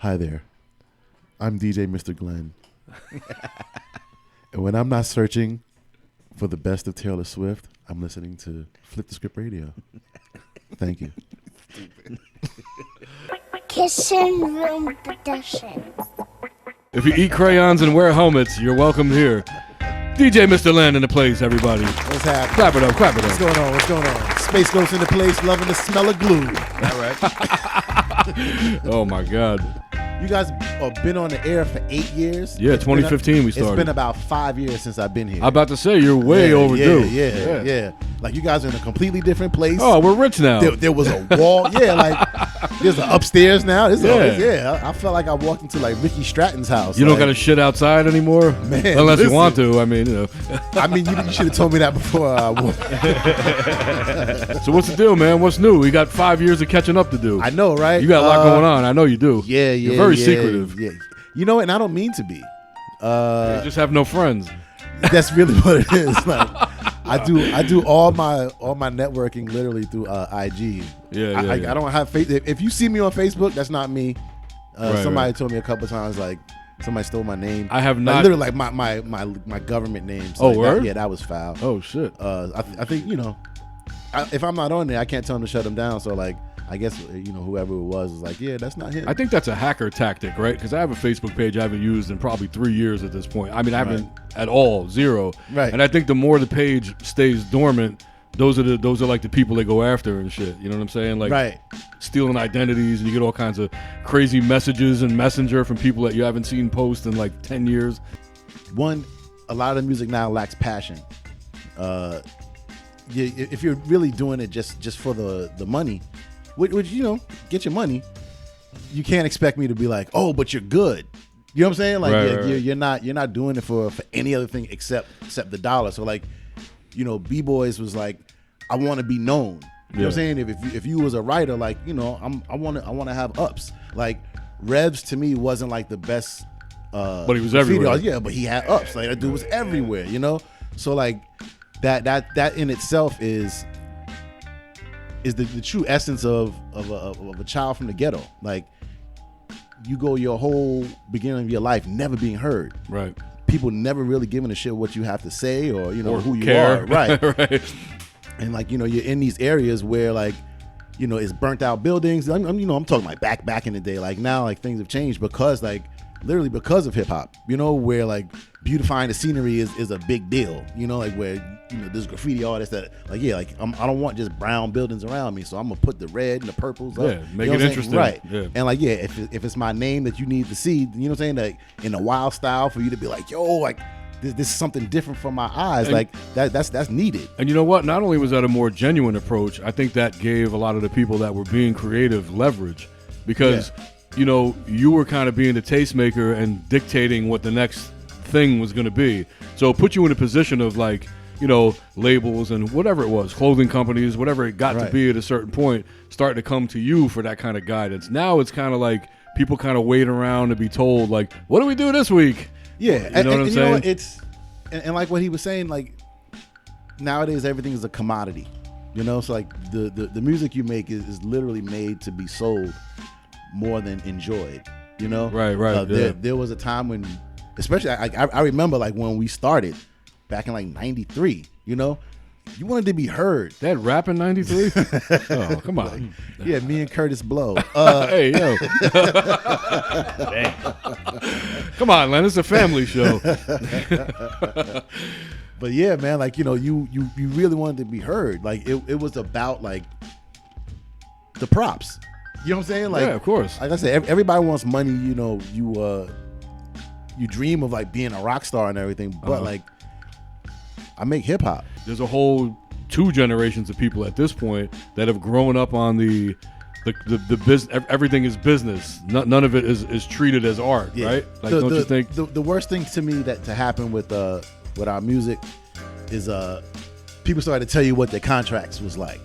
Hi there. I'm DJ Mr. Glenn. And when I'm not searching for the best of Taylor Swift, I'm listening to Flip the Script Radio. Thank you. Kissing Room Productions. If you eat crayons and wear helmets, you're welcome here. DJ Mr. Len in the place, everybody. What's happening? Clap it up, clap it up. What's going on? What's going on? Space Ghost in the place, loving the smell of glue. All right. Oh, my God. You guys have been on the air for 8 years? Yeah, 2015 we started. It's been about 5 years since I've been here. I'm about to say, you're way overdue. Yeah. Like, you guys are in a completely different place. Oh, we're rich now. There was a wall. Yeah, like, there's an upstairs now. I felt like I walked into, like, Ricky Stratton's house. You don't got to shit outside anymore? Man, unless you want to. I mean, you know. I mean, you should have told me that before I walked. So what's the deal, man? What's new? We got 5 years of catching up to do. I know, right? You got a lot going on. I know you do. Yeah. You're very secretive. Yeah. You know, and I don't mean to be. You just have no friends. That's really what it is. Like, I do all my networking literally through IG. I don't have Facebook. If you see me on Facebook, that's not me. Somebody told me a couple times, like, somebody stole my name. I have not. Like, literally, like my government name. So oh, like, word? That was foul. Oh shit. I think, you know, if I'm not on there, I can't tell them to shut them down. So like, I guess, you know, whoever it was like, yeah, that's not him. I think that's a hacker tactic, right? Because I have a Facebook page I haven't used in probably 3 years at this point. I mean, I haven't at all, zero. Right. And I think the more the page stays dormant, those are like the people they go after and shit. You know what I'm saying? Like stealing identities, and you get all kinds of crazy messages and messenger from people that you haven't seen post in like 10 years. One, a lot of music now lacks passion. If you're really doing it just for the money, which, you know, get your money, you can't expect me to be like, oh, but you're good. You know what I'm saying? Like, you're not doing it for any other thing except the dollar. So like, you know, B-Boys was like, I want to be known. You know what I'm saying? If you was a writer, like, you know, I want to have ups. Like, Revs to me wasn't like the best. But he was everywhere. Yeah, but he had ups. Like, that dude was everywhere. You know, so like that in itself is the true essence of a child from the ghetto. Like, you go your whole beginning of your life never being heard. Right. People never really giving a shit what you have to say or, you know, or who you care. are. Right. Right. And like, you know, you're in these areas where like, you know, it's burnt out buildings. I'm talking like back in the day. Like now, like things have changed because like literally because of hip hop, you know, where like beautifying the scenery is a big deal, you know, like where, you know, there's graffiti artists that like, yeah, like I don't want just brown buildings around me. So I'm gonna put the red and the purples up. Yeah, make it interesting. Right. Yeah. And like, yeah, if it's my name that you need to see, you know what I'm saying? Like in a wild style for you to be like, yo, like this is something different from my eyes. And like that's needed. And you know what? Not only was that a more genuine approach, I think that gave a lot of the people that were being creative leverage because, you know, you were kind of being the tastemaker and dictating what the next thing was going to be. So it put you in a position of like, you know, labels and whatever it was, clothing companies, whatever it got to be at a certain point, starting to come to you for that kind of guidance. Now it's kind of like people kind of wait around to be told, like, what do we do this week? Yeah, you know what I'm saying? You know, it's and like what he was saying, like nowadays everything is a commodity. You know, so like the music you make is literally made to be sold more than enjoyed. You know, right. There was a time when, especially I remember like when we started back in like '93. You know, you wanted to be heard. That rap in '93? Oh, come on. Yeah, me and Curtis Blow. Hey, yo. Come on, Len. It's a family show. But yeah, man, like, you know, you really wanted to be heard. Like it was about like the props. You know what I'm saying? Like, yeah, of course. Like I said, everybody wants money. You know, you dream of like being a rock star and everything, but like, I make hip hop. There's a whole 2 generations of people at this point that have grown up on the business. Everything is business. None of it is treated as art, right? Like, don't you think? The worst thing to me that to happen with our music is people started to tell you what their contracts was like.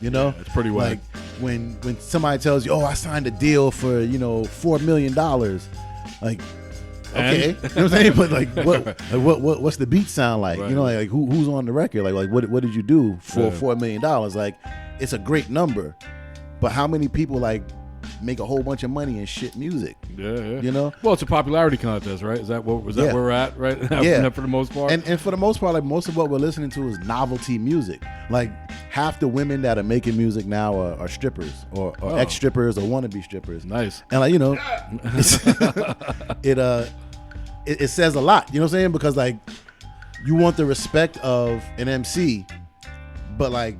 You know, it's pretty whack. Like when somebody tells you, "Oh, I signed a deal for, you know, $4 million," like. Okay, you know what I'm saying? But like, what's the beat sound like? Right. You know, like who's on the record? Like what did you do for $4 million? Like, it's a great number, but how many people like make a whole bunch of money and shit music. Yeah. You know? Well, it's a popularity contest, right? Is that where we're at, right? Yeah. For the most part. And for the most part, like most of what we're listening to is novelty music. Like half the women that are making music now are strippers or ex-strippers or wannabe strippers. Nice. And like, you know, it says a lot. You know what I'm saying? Because like you want the respect of an MC, but like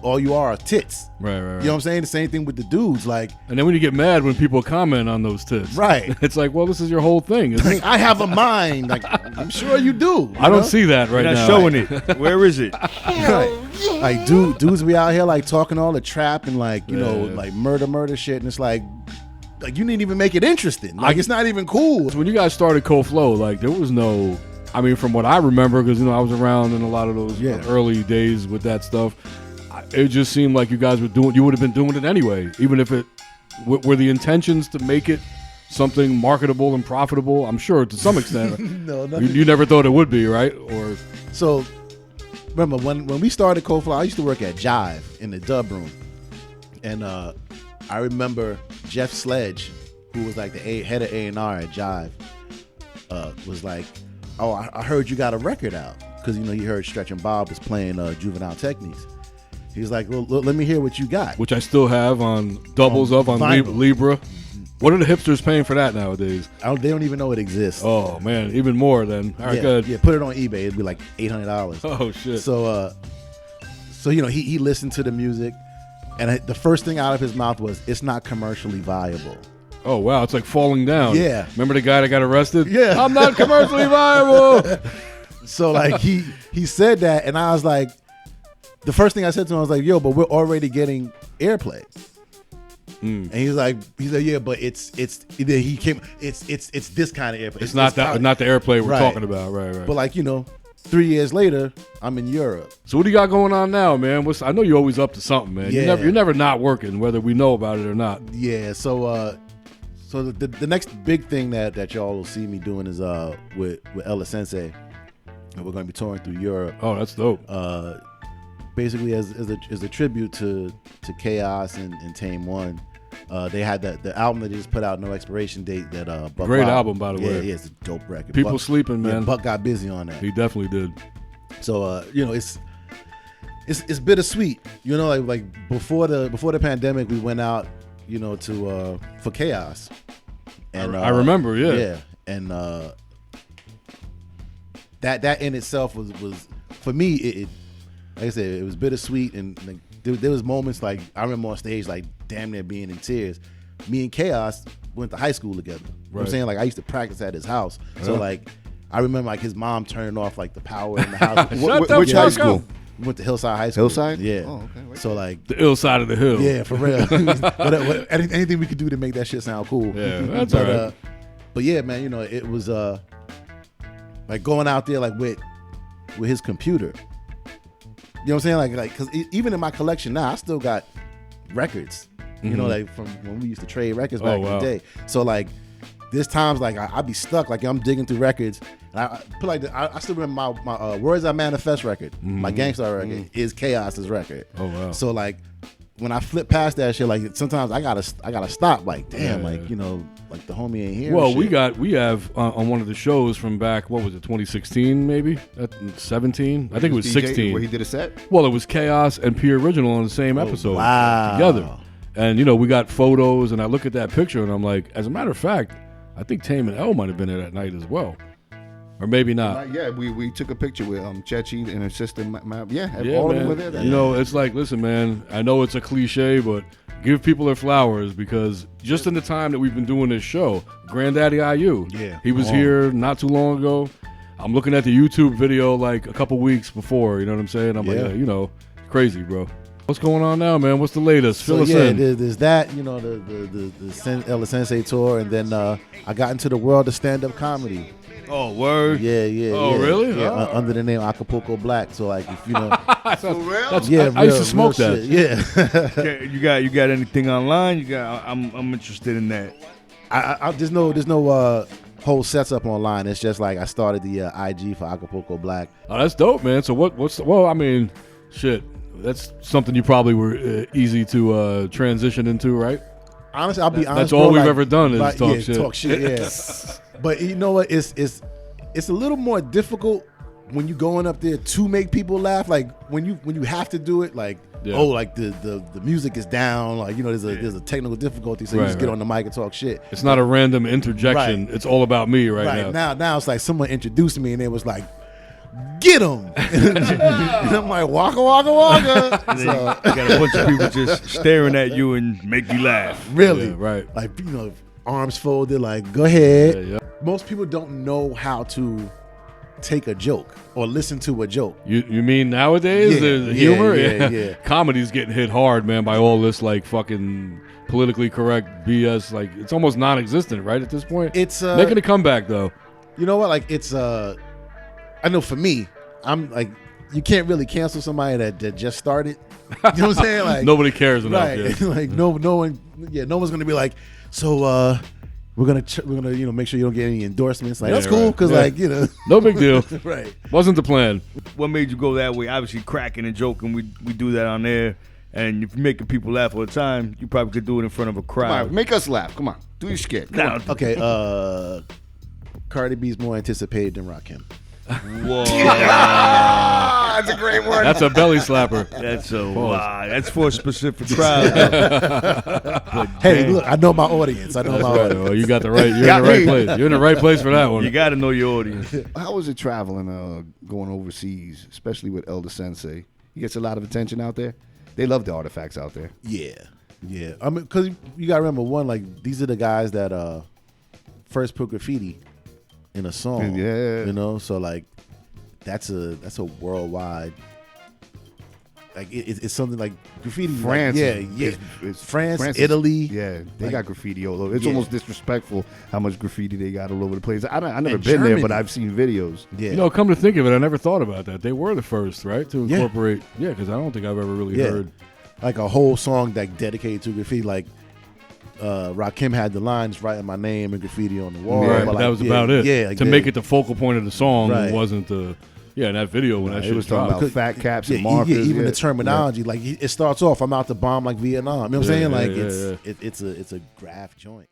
all you are tits. Right. You know what I'm saying? The same thing with the dudes. Like, and then when you get mad when people comment on those tits, right? It's like, well, this is your whole thing. It's like, I have a mind. Like, I'm sure you do. I don't see that right now. Not showing it. Where is it? Like dudes be out here like talking all the trap and like you know like murder shit, and it's like you didn't even make it interesting. Like it's not even cool. When you guys started Cold Flow, like there was no. I mean, from what I remember, because you know I was around in a lot of those early days with that stuff. It just seemed like you guys were doing. You would have been doing it anyway, even if it were the intentions to make it something marketable and profitable. I'm sure to some extent. No, you never thought it would be, right? Or so. Remember when we started Cold Flow, I used to work at Jive in the dub room, and I remember Jeff Sledge, who was like the head of A&R at Jive, was like, "Oh, I heard you got a record out," because you know he heard Stretch and Bob was playing Juvenile Techniques. He was like, well, let me hear what you got. Which I still have on doubles on Libra. What are the hipsters paying for that nowadays? They don't even know it exists. Oh, man. Even more then. All right, good. Yeah, put it on eBay. It'd be like $800. Oh, shit. So you know, he listened to the music, and the first thing out of his mouth was, it's not commercially viable. Oh, wow. It's like falling down. Yeah. Remember the guy that got arrested? Yeah. I'm not commercially viable. So, like, he said that, and I was like, the first thing I said to him, I was like, yo, but we're already getting airplay. And he's like, yeah, but it's this kind of airplay. It's not the airplay we're talking about, right. But like, you know, 3 years later, I'm in Europe. So what do you got going on now, man? I know you're always up to something, man. Yeah. You're never not working, whether we know about it or not. Yeah. So the next big thing that y'all will see me doing is with Ella Sensei, and we're going to be touring through Europe. Oh, that's dope. Basically as a tribute to Kaos and Tame One. They had the album that they just put out, No Expiration Date. That Buck great Bob, album, by the way. Yeah, it's a dope record. People Buck, sleeping, man. Yeah, Buck got busy on that. He definitely did. So you know, it's bittersweet. You know, like before the pandemic, we went out, you know, for Kaos. And I remember, yeah, and that in itself was for me. It like I said, it was bittersweet, and like, there was moments like I remember on stage like damn near being in tears. Me and Kaos went to high school together. You know what I'm saying? Like I used to practice at his house. So like I remember like his mom turning off like the power in the house. Which high school? We went to Hillside High School. Hillside? Yeah. Oh, okay. So like the ill side of the hill. Yeah, for real. Anything we could do to make that shit sound cool. Yeah, that's all right. But yeah, man, you know, it was like going out there like with his computer. You know what I'm saying? Like, because even in my collection now, I still got records. You know, like from when we used to trade records back in the day. So like, there's times like I'd be stuck, like I'm digging through records. And I put like I still remember my Words I Manifest record, my Gangstar record is Kaos's record. Oh wow! So like when I flip past that shit, like sometimes I gotta stop. Like damn, like you know, like the homie ain't here. Well, we have on one of the shows from back, what was it, 2016 maybe, 17? I think it was 16. Where he did a set. Well, it was Kaos and P Original on the same episode together, and you know we got photos, and I look at that picture, and I'm like, as a matter of fact, I think Tame and L might have been there that night as well. Or maybe not. Yeah, we took a picture with Chechi and her sister. All of them were there. You know, it's like, listen, man, I know it's a cliche, but give people their flowers, because just in the time that we've been doing this show, Granddaddy IU, he was here not too long ago. I'm looking at the YouTube video like a couple weeks before, you know what I'm saying? I'm like, you know, crazy, bro. What's going on now, man? What's the latest? Fill us in. There's that, you know, the Ella Sensei tour, and then I got into the world of stand-up comedy. Oh, word. Yeah. Oh, really? Yeah, under the name Acapulco Black. So like, if you know, for real? I used to smoke that. Shit. Yeah. you got anything online? I'm interested in that. There's no whole sets up online. It's just like I started the IG for Acapulco Black. Oh, that's dope, man. So well, I mean, shit. That's something you probably were easy to transition into, right? honestly, I'll be honest. That's all bro, we've like, ever done is talk yeah, shit. Talk shit, yeah. But you know what? It's a little more difficult when you going up there to make people laugh. Like when you have to do it, like like the music is down, like there's a technical difficulty, so you just get on the mic and talk shit. It's not a random interjection. It's all about me right now. Now it's like someone introduced me and it was like, get him, and I'm like waka waka waka. And then you got a bunch of people just staring at you and make you laugh. Really, Yeah, right. Like arms folded, like go ahead. Yeah. Most people don't know how to take a joke or listen to a joke. You mean nowadays? The humor? Yeah. Comedy's getting hit hard, man, by all this like fucking politically correct BS. Like it's almost non-existent, right, at this point? It's making a comeback though. You know what? Like it's I know for me, I'm like, you can't really cancel somebody that just started. You know what I'm saying? Like nobody cares enough. Right. Yeah. Like no one's gonna be like, so we're gonna make sure you don't get any endorsements. Like that's cool because no big deal. Right. Wasn't the plan. What made you go that way? Obviously, cracking and joking. We do that on there, and if you're making people laugh all the time, you probably could do it in front of a crowd. Come on, make us laugh. Come on, do your skit. Come on. Okay. Cardi B's more anticipated than Rakim. Whoa, That's a great one. That's a belly slapper. that's a wow. That's for a specific crowd. Hey, look, I know my audience. I know That's my right. audience. Well, you got the right. You're in the right place. You're in the right place for that one. You got to know your audience. How was it traveling, going overseas, especially with Elder Sensei? He gets a lot of attention out there. They love the artifacts out there. Yeah. I mean, because you gotta remember, one, like these are the guys that first put graffiti in a song. Yeah. So like that's a worldwide. Like it's something like graffiti. France, it's France, Italy. Yeah, they like, got graffiti all over. It's almost disrespectful how much graffiti they got all over the place. I've never been Germany. there, but I've seen videos. Yeah. Come to think of it, I never thought about that. They were the first, right, to incorporate. Yeah, because I don't think I've ever really heard like a whole song that dedicated to graffiti. Like Rakim had the lines writing my name and graffiti on the wall. Right, but that was about it. Yeah, like to make it the focal point of the song, it wasn't the. Yeah, in that video when that shit was talking dropped. about fat caps and markers. Even the terminology, like it starts off, I'm out to bomb like Vietnam. You know what I'm saying? Like it's a graph joint.